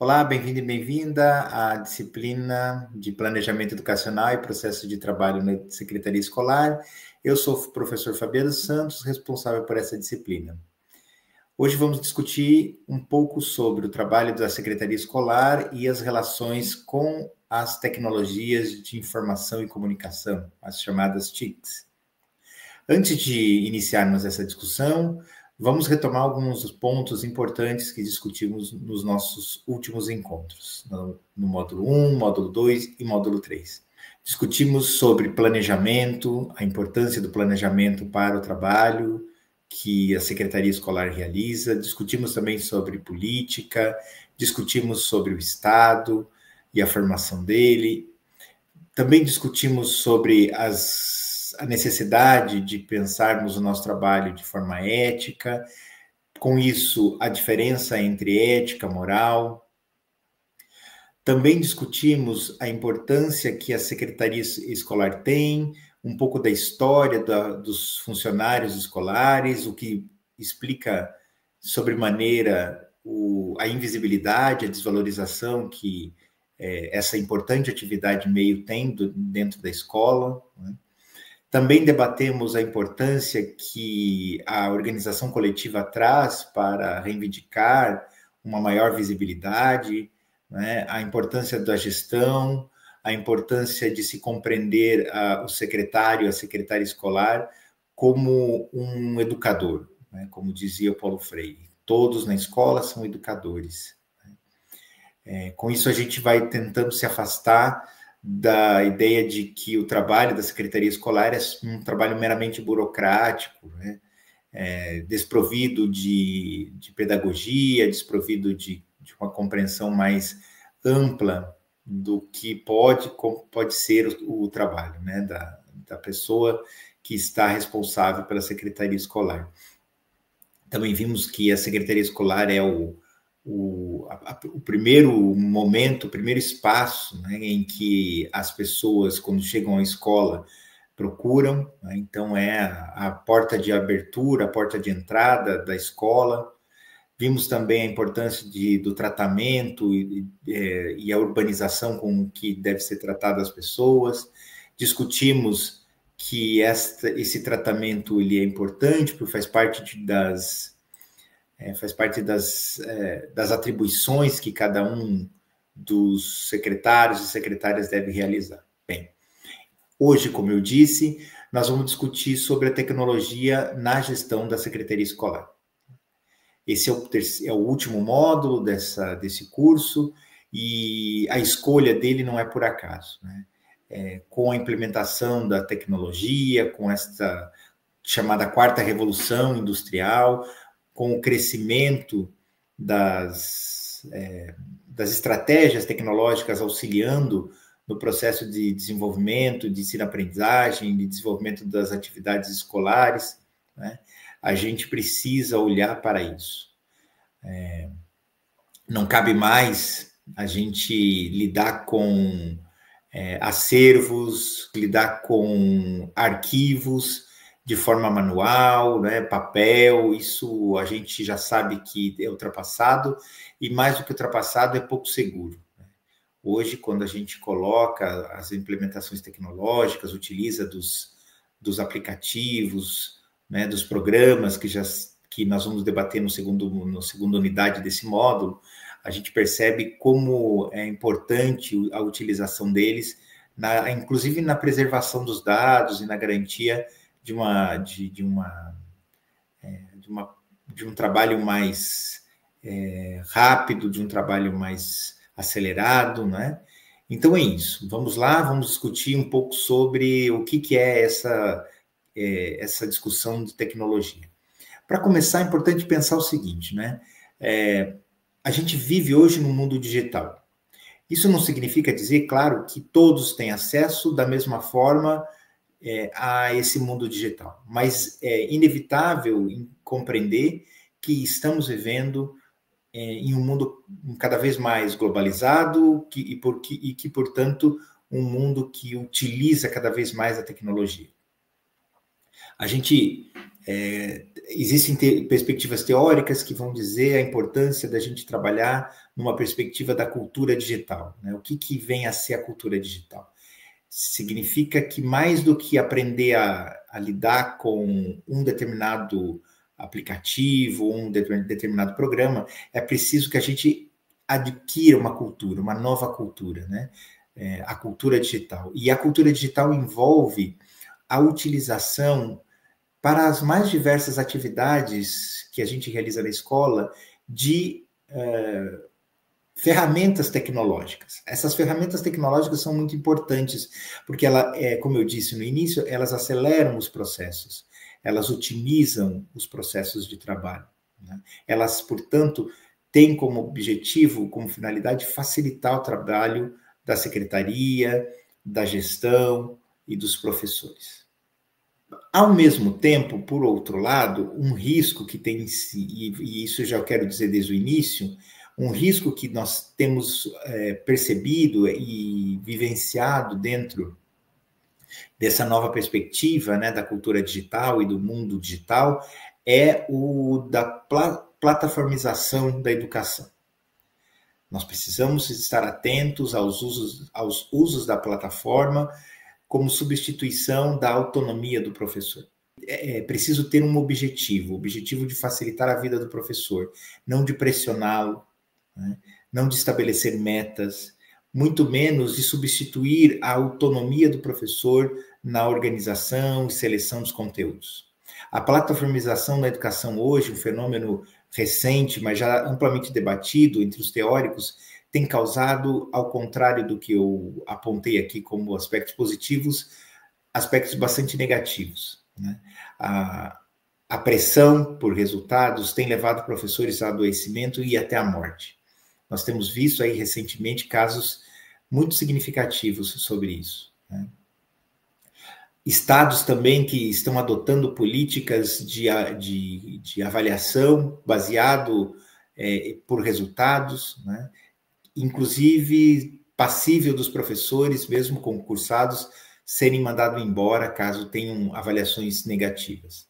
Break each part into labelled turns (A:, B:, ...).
A: Olá, bem-vindo e bem-vinda à disciplina de Planejamento Educacional e Processo de Trabalho na Secretaria Escolar. Eu sou o professor Fabiano Santos, responsável por essa disciplina. Hoje vamos discutir um pouco sobre o trabalho da Secretaria Escolar e as relações com as tecnologias de informação e comunicação, as chamadas TICs. Antes de iniciarmos essa discussão, vamos retomar alguns pontos importantes que discutimos nos nossos últimos encontros, no módulo 1, módulo 2 e módulo 3. Discutimos sobre planejamento, a importância do planejamento para o trabalho que a Secretaria Escolar realiza, discutimos também sobre política, discutimos sobre o Estado e a formação dele, também discutimos sobre a necessidade de pensarmos o nosso trabalho de forma ética, com isso, a diferença entre ética e moral. Também discutimos a importância que a Secretaria Escolar tem, um pouco da história dos funcionários escolares, o que explica sobremaneira a invisibilidade, a desvalorização que essa importante atividade meio tem dentro da escola, né? Também debatemos a importância que a organização coletiva traz para reivindicar uma maior visibilidade, né? A importância da gestão, a importância de se compreender o secretário, a secretária escolar, como um educador, né? Como dizia Paulo Freire, todos na escola são educadores. Com isso, a gente vai tentando se afastar da ideia de que o trabalho da Secretaria Escolar é um trabalho meramente burocrático, né? Desprovido de pedagogia, desprovido de uma compreensão mais ampla do que pode ser o trabalho, né? da pessoa que está responsável pela Secretaria Escolar. Também vimos que a Secretaria Escolar é o primeiro momento, o primeiro espaço, né, em que as pessoas, quando chegam à escola, procuram, né? Então é a porta de abertura, a porta de entrada da escola. Vimos também a importância do tratamento e a urbanização com que deve ser tratada as pessoas. Discutimos que esse tratamento ele é importante, porque faz parte das atribuições que cada um dos secretários e secretárias deve realizar. Bem, hoje, como eu disse, nós vamos discutir sobre a tecnologia na gestão da Secretaria Escolar. Esse é o último módulo desse curso e a escolha dele não é por acaso, né? Com a implementação da tecnologia, com esta chamada quarta revolução industrial, com o crescimento das estratégias tecnológicas auxiliando no processo de desenvolvimento, de ensino-aprendizagem, de desenvolvimento das atividades escolares, né? A gente precisa olhar para isso. Não cabe mais a gente lidar com acervos, lidar com arquivos de forma manual, né, papel, isso a gente já sabe que é ultrapassado, e mais do que ultrapassado, é pouco seguro. Hoje, quando a gente coloca as implementações tecnológicas, utiliza dos aplicativos, né, dos programas que nós vamos debater na segunda unidade desse módulo, a gente percebe como é importante a utilização deles, inclusive na preservação dos dados e na garantia de um trabalho mais rápido, de um trabalho mais acelerado, né? Então é isso. Vamos lá, vamos discutir um pouco sobre o que é essa discussão de tecnologia. Para começar, é importante pensar o seguinte, né? A gente vive hoje no mundo digital. Isso não significa dizer, claro, que todos têm acesso da mesma forma a esse mundo digital, mas é inevitável compreender que estamos vivendo em um mundo cada vez mais globalizado e que, portanto, um mundo que utiliza cada vez mais a tecnologia. A gente Existem perspectivas teóricas que vão dizer a importância da gente trabalhar numa perspectiva da cultura digital, né? O que vem a ser a cultura digital? Significa que mais do que aprender a lidar com um determinado aplicativo, um determinado programa, é preciso que a gente adquira uma cultura, uma nova cultura, né? A cultura digital. E a cultura digital envolve a utilização para as mais diversas atividades que a gente realiza na escola de ferramentas tecnológicas. Essas ferramentas tecnológicas são muito importantes, porque como eu disse no início, elas aceleram os processos, elas otimizam os processos de trabalho, né? Elas, portanto, têm como objetivo, como finalidade, facilitar o trabalho da secretaria, da gestão e dos professores. Ao mesmo tempo, por outro lado, um risco que tem, e isso já quero dizer desde o início, um risco que nós temos percebido e vivenciado dentro dessa nova perspectiva, né, da cultura digital e do mundo digital, é o da plataformização da educação. Nós precisamos estar atentos aos usos da plataforma como substituição da autonomia do professor. É preciso ter um objetivo, o objetivo de facilitar a vida do professor, não de pressioná-lo, né? Não de estabelecer metas, muito menos de substituir a autonomia do professor na organização e seleção dos conteúdos. A plataformização da educação hoje, um fenômeno recente, mas já amplamente debatido entre os teóricos, tem causado, ao contrário do que eu apontei aqui como aspectos positivos, aspectos bastante negativos, né? A pressão por resultados tem levado professores a adoecimento e até à morte. Nós temos visto aí recentemente casos muito significativos sobre isso, né? Estados também que estão adotando políticas de avaliação baseado por resultados, né? Inclusive passível dos professores, mesmo concursados, serem mandados embora caso tenham avaliações negativas.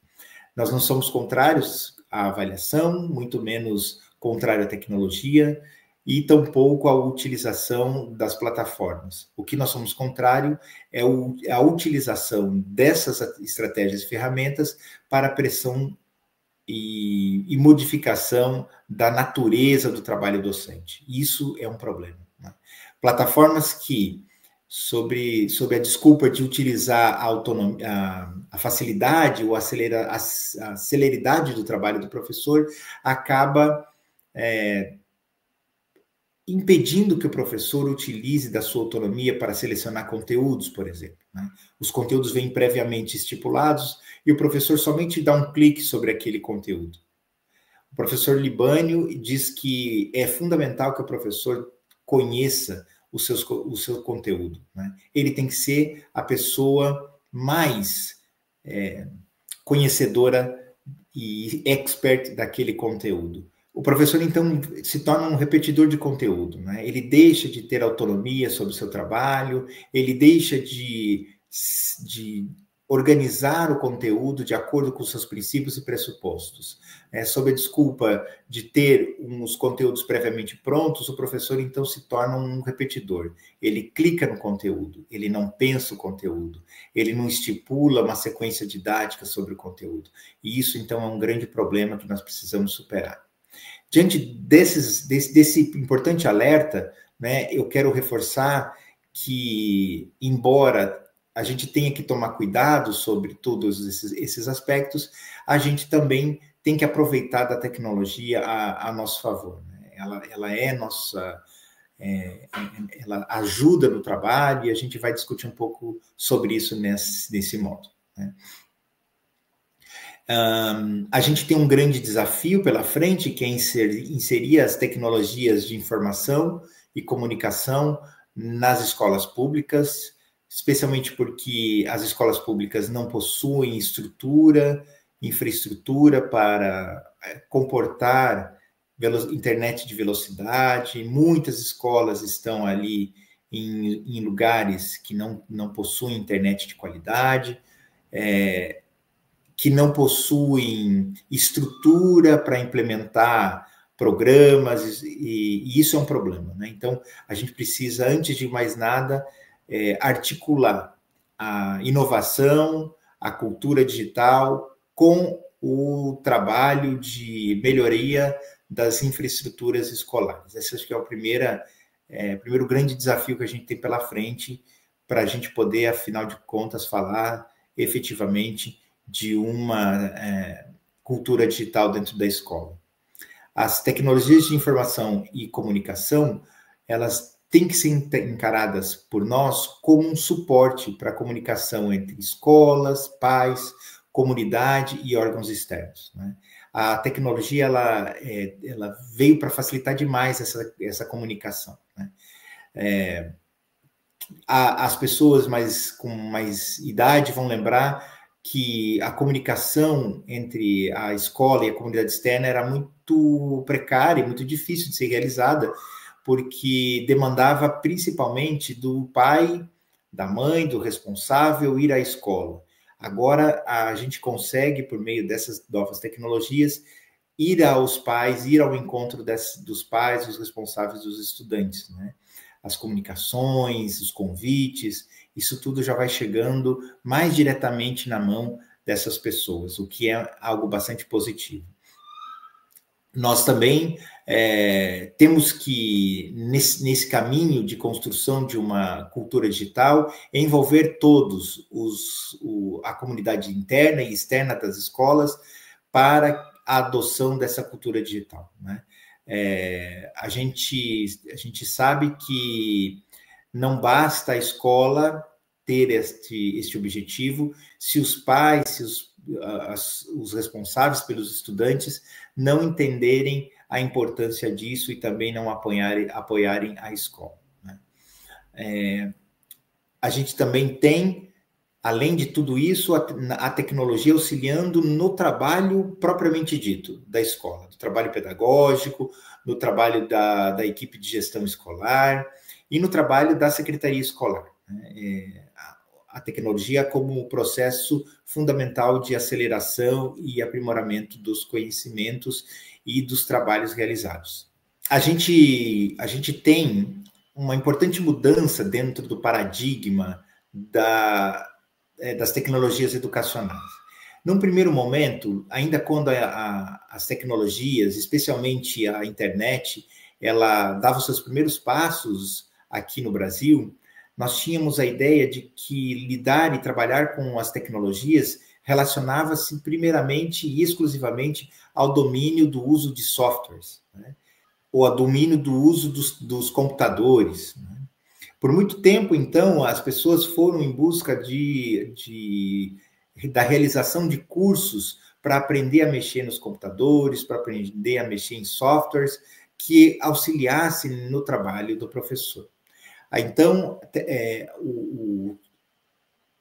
A: Nós não somos contrários à avaliação, muito menos contrário à tecnologia, e tampouco à utilização das plataformas. O que nós somos contrário é a utilização dessas estratégias e ferramentas para pressão e modificação da natureza do trabalho docente. Isso é um problema, né? Plataformas que, sob a desculpa de utilizar a autonomia, a facilidade ou a celeridade do trabalho do professor, acaba impedindo que o professor utilize da sua autonomia para selecionar conteúdos, por exemplo, né? Os conteúdos vêm previamente estipulados e o professor somente dá um clique sobre aquele conteúdo. O professor Libânio diz que é fundamental que o professor conheça o seu conteúdo, né? Ele tem que ser a pessoa mais conhecedora e expert daquele conteúdo. O professor, então, se torna um repetidor de conteúdo, né? Ele deixa de ter autonomia sobre o seu trabalho, ele deixa de organizar o conteúdo de acordo com seus princípios e pressupostos. Sob a desculpa de ter uns conteúdos previamente prontos, o professor, então, se torna um repetidor. Ele clica no conteúdo, ele não pensa o conteúdo, ele não estipula uma sequência didática sobre o conteúdo. E isso, então, é um grande problema que nós precisamos superar. Diante desse importante alerta, né, eu quero reforçar que, embora a gente tenha que tomar cuidado sobre todos esses aspectos, a gente também tem que aproveitar da tecnologia a nosso favor, né? Ela é nossa... ela ajuda no trabalho e a gente vai discutir um pouco sobre isso nesse modo, né? A gente tem um grande desafio pela frente, que é inserir as tecnologias de informação e comunicação nas escolas públicas, especialmente porque as escolas públicas não possuem infraestrutura para comportar internet de velocidade. Muitas escolas estão ali em lugares que não possuem internet de qualidade. que não possuem estrutura para implementar programas, e isso é um problema, né? Então, a gente precisa, antes de mais nada, articular a inovação, a cultura digital com o trabalho de melhoria das infraestruturas escolares. Esse acho que é o primeiro grande desafio que a gente tem pela frente para a gente poder, afinal de contas, falar efetivamente de uma cultura digital dentro da escola. As tecnologias de informação e comunicação, elas têm que ser encaradas por nós como um suporte para a comunicação entre escolas, pais, comunidade e órgãos externos, né? A tecnologia ela veio para facilitar demais essa comunicação, né? As pessoas com mais idade vão lembrar que a comunicação entre a escola e a comunidade externa era muito precária e muito difícil de ser realizada, porque demandava principalmente do pai, da mãe, do responsável ir à escola. Agora a gente consegue, por meio dessas novas tecnologias, ir aos pais, ir ao encontro dos pais, dos responsáveis dos estudantes, né? As comunicações, os convites, isso tudo já vai chegando mais diretamente na mão dessas pessoas, o que é algo bastante positivo. Nós também temos que, nesse caminho de construção de uma cultura digital, envolver todos, a comunidade interna e externa das escolas, para a adoção dessa cultura digital, né? A gente sabe que não basta a escola ter este objetivo se os pais, se os responsáveis pelos estudantes não entenderem a importância disso e também não apoiarem a escola, né? A gente também tem, além de tudo isso, a tecnologia auxiliando no trabalho propriamente dito da escola, do trabalho pedagógico, no trabalho da equipe de gestão escolar e no trabalho da secretaria escolar, né? A tecnologia como processo fundamental de aceleração e aprimoramento dos conhecimentos e dos trabalhos realizados. A gente tem uma importante mudança dentro do paradigma das tecnologias educacionais. Num primeiro momento, ainda quando as tecnologias, especialmente a internet, ela dava os seus primeiros passos aqui no Brasil, nós tínhamos a ideia de que lidar e trabalhar com as tecnologias relacionava-se primeiramente e exclusivamente ao domínio do uso de softwares, né? Ou ao domínio do uso dos computadores, né? Por muito tempo, então, as pessoas foram em busca da realização de cursos para aprender a mexer nos computadores, para aprender a mexer em softwares que auxiliassem no trabalho do professor. Então,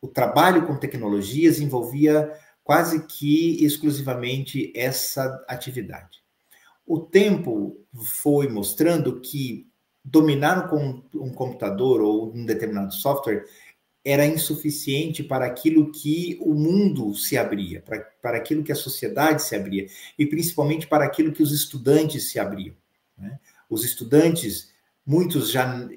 A: o trabalho com tecnologias envolvia quase que exclusivamente essa atividade. O tempo foi mostrando que dominar um computador ou um determinado software era insuficiente para aquilo que o mundo se abria, para aquilo que a sociedade se abria, e principalmente para aquilo que os estudantes se abriam, né? Os estudantes, muitos já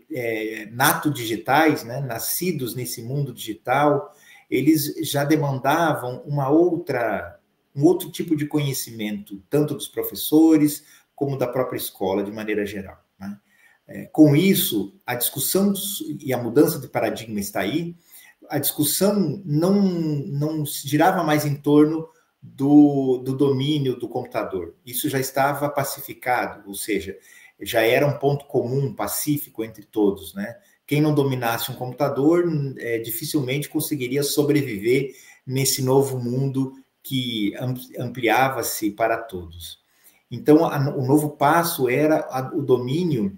A: nato digitais, né, nascidos nesse mundo digital, eles já demandavam um outro tipo de conhecimento, tanto dos professores como da própria escola, de maneira geral, né? Com isso, a discussão e a mudança de paradigma está aí. A discussão não girava mais em torno do domínio do computador. Isso já estava pacificado, ou seja, já era um ponto comum, pacífico entre todos, né? Quem não dominasse um computador dificilmente conseguiria sobreviver nesse novo mundo que ampliava-se para todos. Então, o novo passo era o domínio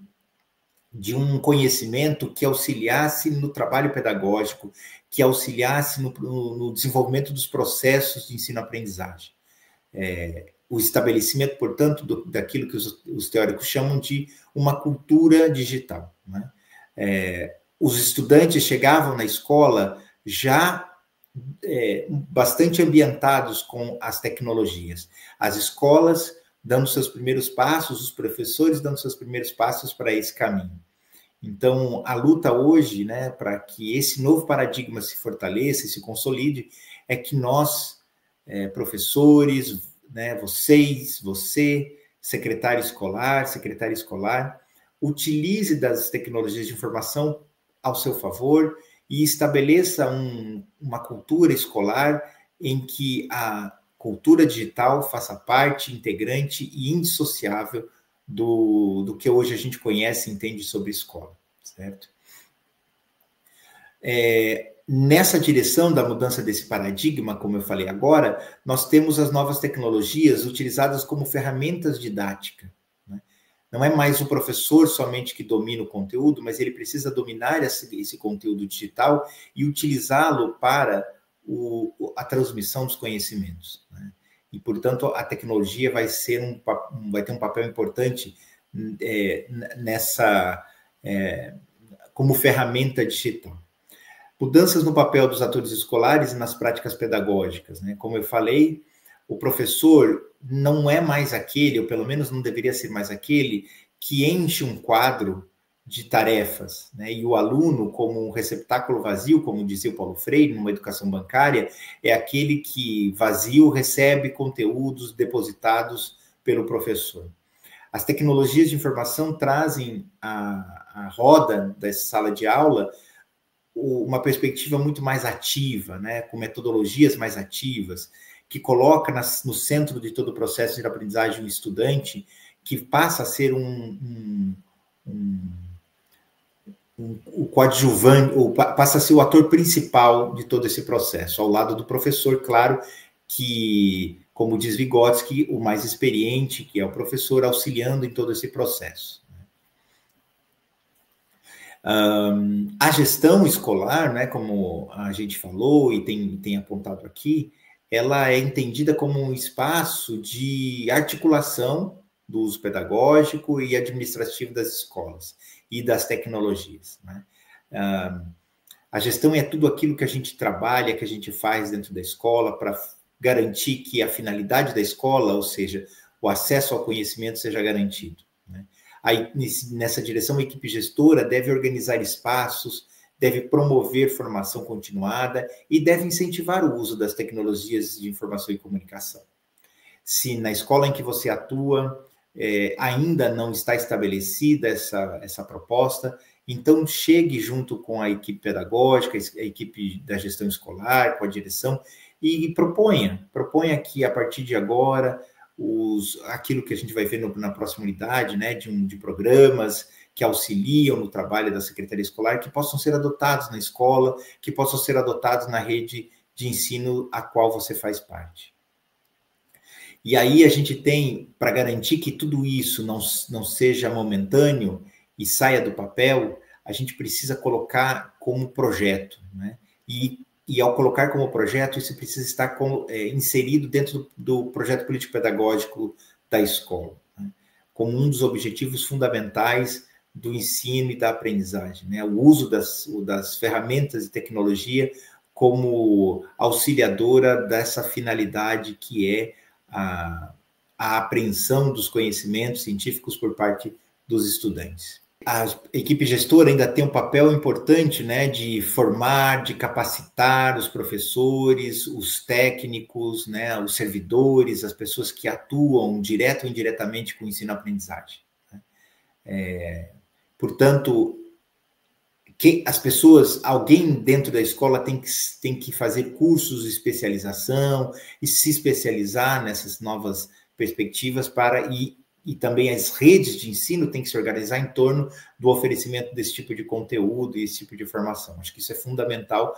A: de um conhecimento que auxiliasse no trabalho pedagógico, que auxiliasse no desenvolvimento dos processos de ensino-aprendizagem. O estabelecimento, portanto, daquilo que os teóricos chamam de uma cultura digital, né? Os estudantes chegavam na escola já bastante ambientados com as tecnologias. As escolas dando seus primeiros passos, os professores dando seus primeiros passos para esse caminho. Então, a luta hoje, né, para que esse novo paradigma se fortaleça e se consolide, é que nós, professores, né, você, secretária escolar, utilize das tecnologias de informação ao seu favor e estabeleça uma cultura escolar em que a cultura digital faça parte integrante e indissociável do que hoje a gente conhece e entende sobre escola, certo? Nessa direção da mudança desse paradigma, como eu falei agora, nós temos as novas tecnologias utilizadas como ferramentas didáticas. Né? Não é mais o professor somente que domina o conteúdo, mas ele precisa dominar esse conteúdo digital e utilizá-lo para a transmissão dos conhecimentos. Né? E, portanto, a tecnologia vai ter um papel importante como ferramenta digital. Mudanças no papel dos atores escolares e nas práticas pedagógicas. Né? Como eu falei, o professor não é mais aquele, ou pelo menos não deveria ser mais aquele, que enche um quadro de tarefas, né? E o aluno, como um receptáculo vazio, como dizia o Paulo Freire, numa educação bancária, é aquele que, vazio, recebe conteúdos depositados pelo professor. As tecnologias de informação trazem à roda dessa sala de aula uma perspectiva muito mais ativa, né? Com metodologias mais ativas, que coloca no centro de todo o processo de aprendizagem o estudante, que passa a ser o coadjuvante, ou passa a ser o ator principal de todo esse processo, ao lado do professor, claro, que, como diz Vygotsky, o mais experiente, que é o professor, auxiliando em todo esse processo. A gestão escolar, né, como a gente falou e tem apontado aqui, ela é entendida como um espaço de articulação do uso pedagógico e administrativo das escolas e das tecnologias. Né? A gestão é tudo aquilo que a gente trabalha, que a gente faz dentro da escola para garantir que a finalidade da escola, ou seja, o acesso ao conhecimento, seja garantido. Né? Aí, nessa direção, a equipe gestora deve organizar espaços, deve promover formação continuada e deve incentivar o uso das tecnologias de informação e comunicação. Se na escola em que você atua ainda não está estabelecida essa proposta, então chegue junto com a equipe pedagógica, a equipe da gestão escolar, com a direção, e proponha que a partir de agora aquilo que a gente vai ver na próxima unidade, né, de programas que auxiliam no trabalho da secretaria escolar, que possam ser adotados na escola, que possam ser adotados na rede de ensino a qual você faz parte. E aí a gente tem, para garantir que tudo isso não seja momentâneo e saia do papel, a gente precisa colocar como projeto, né? E ao colocar como projeto, isso precisa estar inserido dentro do projeto político-pedagógico da escola, né? Como um dos objetivos fundamentais do ensino e da aprendizagem, né? O uso das ferramentas e tecnologia como auxiliadora dessa finalidade que é a apreensão dos conhecimentos científicos por parte dos estudantes. A equipe gestora ainda tem um papel importante, né, de formar, de capacitar os professores, os técnicos, né, os servidores, as pessoas que atuam direto ou indiretamente com o ensino-aprendizagem. Portanto, alguém dentro da escola tem que fazer cursos de especialização e se especializar nessas novas perspectivas e também as redes de ensino têm que se organizar em torno do oferecimento desse tipo de conteúdo e esse tipo de formação. Acho que isso é fundamental,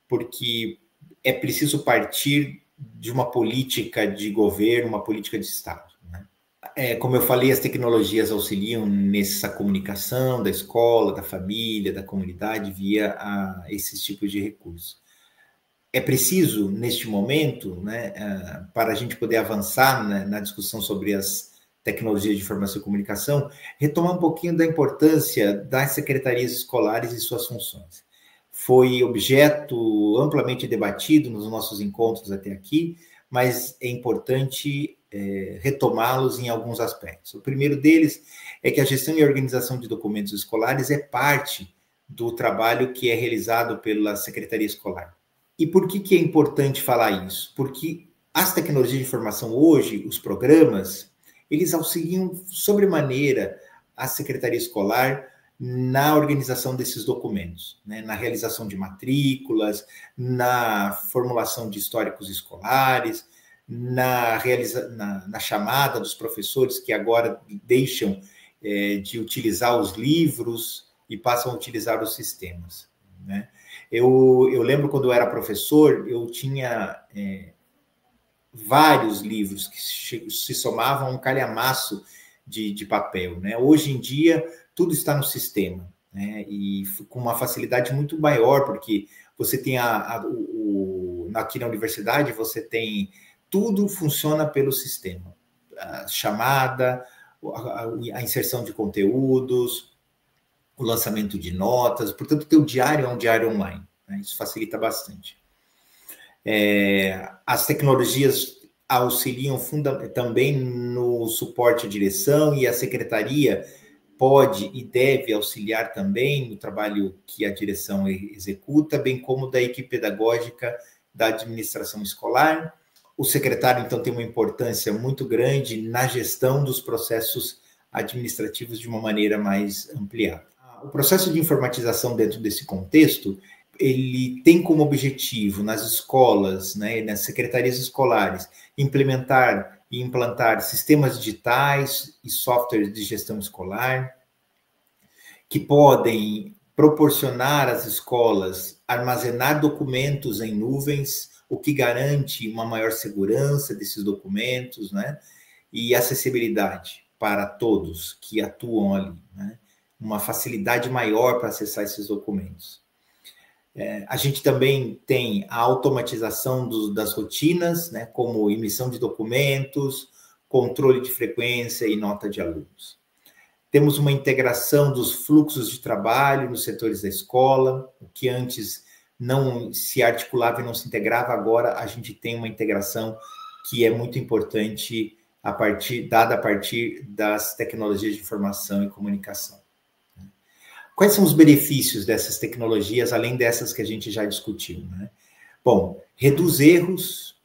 A: porque é preciso partir de uma política de governo, uma política de Estado. Né? Como eu falei, as tecnologias auxiliam nessa comunicação da escola, da família, da comunidade, via esses tipos de recursos. É preciso, neste momento, né, para a gente poder avançar na discussão sobre as tecnologias de informação e comunicação, retomar um pouquinho da importância das secretarias escolares e suas funções. foi objeto amplamente debatido nos nossos encontros até aqui, mas é importante retomá-los em alguns aspectos. O primeiro deles é que a gestão e organização de documentos escolares é parte do trabalho que é realizado pela Secretaria Escolar. E por que é importante falar isso? Porque as tecnologias de informação hoje, os programas, eles auxiliam sobremaneira a Secretaria Escolar na organização desses documentos, né? Na realização de matrículas, na formulação de históricos escolares, na chamada dos professores que agora deixam de utilizar os livros e passam a utilizar os sistemas, né? Eu lembro quando eu era professor, eu tinha vários livros que se somavam a um calhamaço de papel, né? Hoje em dia, tudo está no sistema, né? E com uma facilidade muito maior, porque você tem aqui na universidade, você tem tudo funciona pelo sistema. A chamada, a inserção de conteúdos, o lançamento de notas, portanto, o teu diário é um diário online, né? Isso facilita bastante. As tecnologias auxiliam também no suporte à direção, e a secretaria pode e deve auxiliar também no trabalho que a direção executa, bem como da equipe pedagógica da administração escolar. O secretário, então, tem uma importância muito grande na gestão dos processos administrativos de uma maneira mais ampliada. O processo de informatização dentro desse contexto, ele tem como objetivo nas escolas, né, nas secretarias escolares, implementar e implantar sistemas digitais e softwares de gestão escolar, que podem proporcionar às escolas armazenar documentos em nuvens, o que garante uma maior segurança desses documentos, né, e acessibilidade para todos que atuam ali, né, uma facilidade maior para acessar esses documentos. A gente também tem a automatização das rotinas, né, como emissão de documentos, controle de frequência e nota de alunos. Temos uma integração dos fluxos de trabalho nos setores da escola, o que antes não se articulava e não se integrava, agora a gente tem uma integração que é muito importante dada a partir das tecnologias de informação e comunicação. Quais são os benefícios dessas tecnologias, além dessas que a gente já discutiu, né? Bom, reduz erros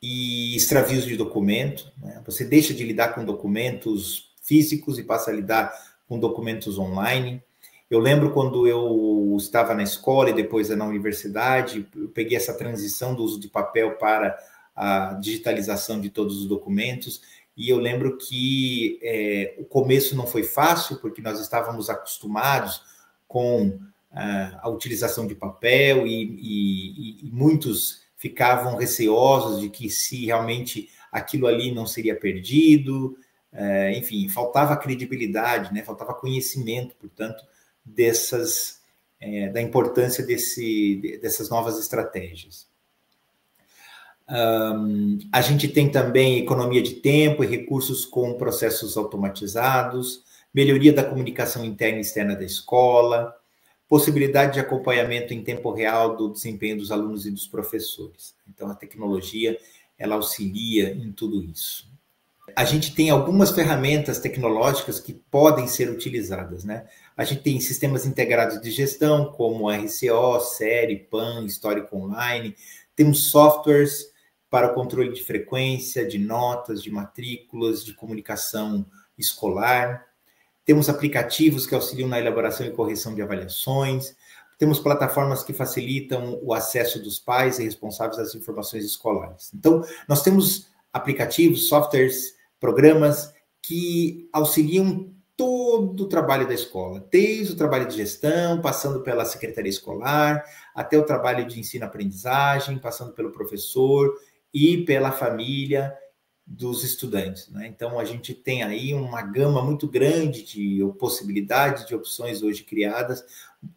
A: e extravios de documento, né? Você deixa de lidar com documentos físicos e passa a lidar com documentos online. Eu lembro quando eu estava na escola e depois na universidade, eu peguei essa transição do uso de papel para a digitalização de todos os documentos, e eu lembro que o começo não foi fácil, porque nós estávamos acostumados com a utilização de papel e muitos ficavam receosos de que se realmente aquilo ali não seria perdido, enfim, faltava credibilidade, né? Faltava conhecimento, portanto, da importância dessas novas estratégias. A gente tem também economia de tempo e recursos com processos automatizados, melhoria da comunicação interna e externa da escola, possibilidade de acompanhamento em tempo real do desempenho dos alunos e dos professores. Então, a tecnologia, ela auxilia em tudo isso. A gente tem algumas ferramentas tecnológicas que podem ser utilizadas, né? A gente tem sistemas integrados de gestão, como RCO, SERI, PAN, Histórico Online. Temos softwares para o controle de frequência, de notas, de matrículas, de comunicação escolar. Temos aplicativos que auxiliam na elaboração e correção de avaliações. Temos plataformas que facilitam o acesso dos pais e responsáveis às informações escolares. Então, nós temos aplicativos, softwares, programas que auxiliam todo o trabalho da escola, desde o trabalho de gestão, passando pela secretaria escolar, até o trabalho de ensino-aprendizagem, passando pelo professor e pela família dos estudantes, né? Então, a gente tem aí uma gama muito grande de possibilidades, de opções hoje criadas,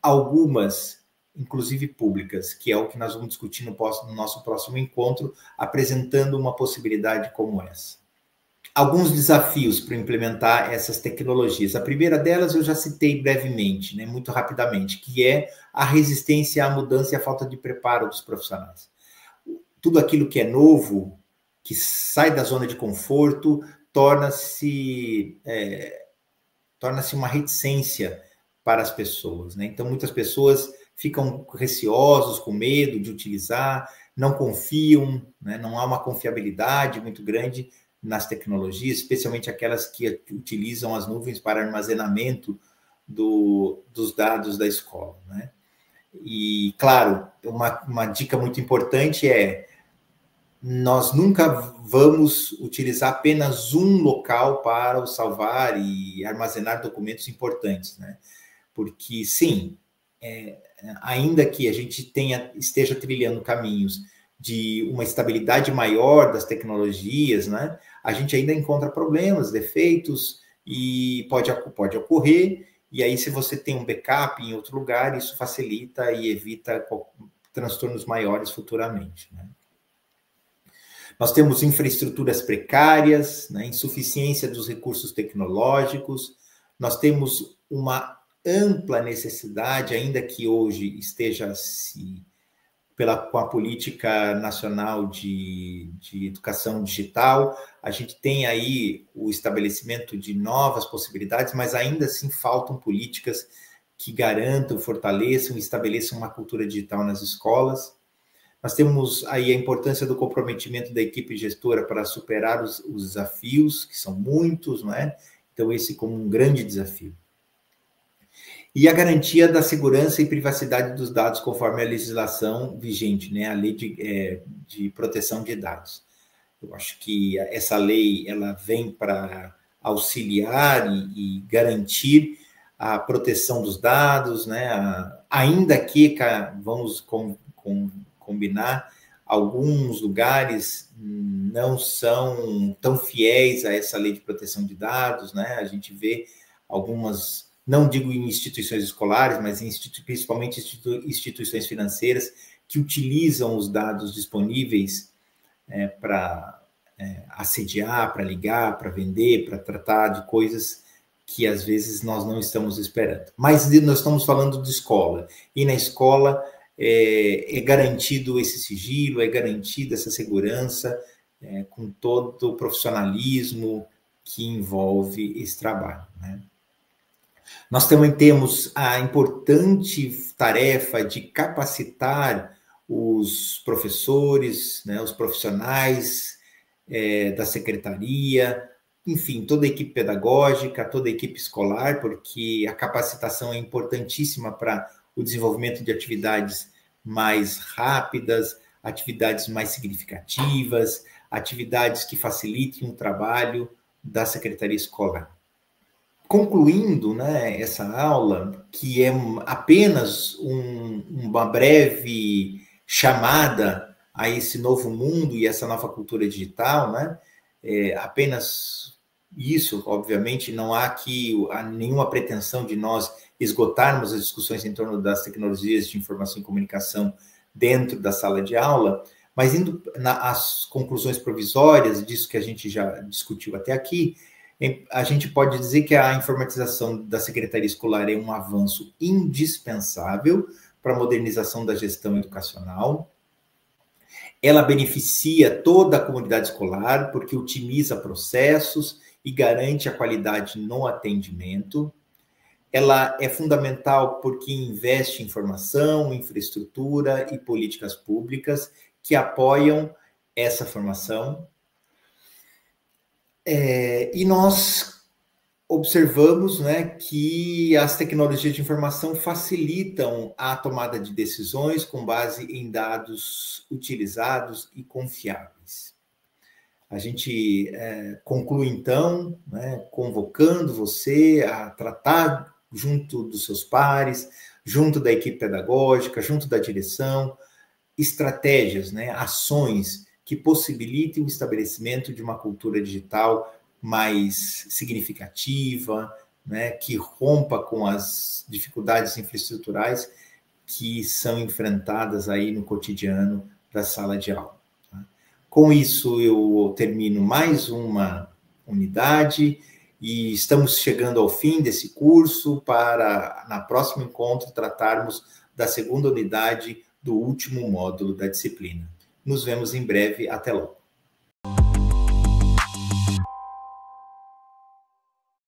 A: algumas, inclusive públicas, que é o que nós vamos discutir no nosso próximo encontro, apresentando uma possibilidade como essa. alguns desafios para implementar essas tecnologias. A primeira delas eu já citei brevemente, né, muito rapidamente, que é a resistência à mudança e à falta de preparo dos profissionais. Tudo aquilo que é novo, que sai da zona de conforto, torna-se uma reticência para as pessoas, né? Então, muitas pessoas ficam receosos, com medo de utilizar, não confiam, né? Não há uma confiabilidade muito grande nas tecnologias, especialmente aquelas que utilizam as nuvens para armazenamento dos dados da escola, né? E, claro, uma dica muito importante é: nós nunca vamos utilizar apenas um local para salvar e armazenar documentos importantes, né? Porque, sim, ainda que a gente esteja trilhando caminhos de uma estabilidade maior das tecnologias, né? A gente ainda encontra problemas, defeitos, e pode ocorrer, e aí se você tem um backup em outro lugar, isso facilita e evita transtornos maiores futuramente, né? Nós temos infraestruturas precárias, né, insuficiência dos recursos tecnológicos, nós temos uma ampla necessidade, ainda que hoje esteja com a política nacional de educação digital, a gente tem aí o estabelecimento de novas possibilidades, mas ainda assim faltam políticas que garantam, fortaleçam e estabeleçam uma cultura digital nas escolas. Nós temos aí a importância do comprometimento da equipe gestora para superar os desafios, que são muitos, não é? Então, esse como um grande desafio. E a garantia da segurança e privacidade dos dados, conforme a legislação vigente, né? A lei de proteção de dados. Eu acho que essa lei ela vem para auxiliar e garantir a proteção dos dados, né? Ainda que, vamos combinar, alguns lugares não são tão fiéis a essa lei de proteção de dados, né? A gente vê algumas, não digo em instituições escolares, mas principalmente instituições financeiras que utilizam os dados disponíveis para assediar, para ligar, para vender, para tratar de coisas que às vezes nós não estamos esperando. Mas nós estamos falando de escola, e na escola é garantido esse sigilo, é garantida essa segurança, com todo o profissionalismo que envolve esse trabalho, né? Nós também temos a importante tarefa de capacitar os professores, né, os profissionais da secretaria, enfim, toda a equipe pedagógica, toda a equipe escolar, porque a capacitação é importantíssima para o desenvolvimento de atividades mais rápidas, atividades mais significativas, atividades que facilitem o trabalho da secretaria escolar. Concluindo, né, essa aula, que é apenas uma breve chamada a esse novo mundo e essa nova cultura digital, né? Apenas isso, obviamente, não há aqui nenhuma pretensão de nós esgotarmos as discussões em torno das tecnologias de informação e comunicação dentro da sala de aula, mas indo às conclusões provisórias disso que a gente já discutiu até aqui, a gente pode dizer que a informatização da secretaria escolar é um avanço indispensável para a modernização da gestão educacional. Ela beneficia toda a comunidade escolar, porque otimiza processos e garante a qualidade no atendimento. Ela é fundamental porque investe em formação, infraestrutura e políticas públicas que apoiam essa formação. E nós observamos, né, que as tecnologias de informação facilitam a tomada de decisões com base em dados utilizados e confiáveis. A gente conclui, então, né, convocando você a tratar junto dos seus pares, junto da equipe pedagógica, junto da direção, estratégias, né, ações que possibilitem o estabelecimento de uma cultura digital mais significativa, né, que rompa com as dificuldades infraestruturais que são enfrentadas aí no cotidiano da sala de aula. Tá? Com isso, eu termino mais uma unidade e estamos chegando ao fim desse curso para, na próximo encontro, tratarmos da segunda unidade do último módulo da disciplina. Nos vemos em breve. Até logo.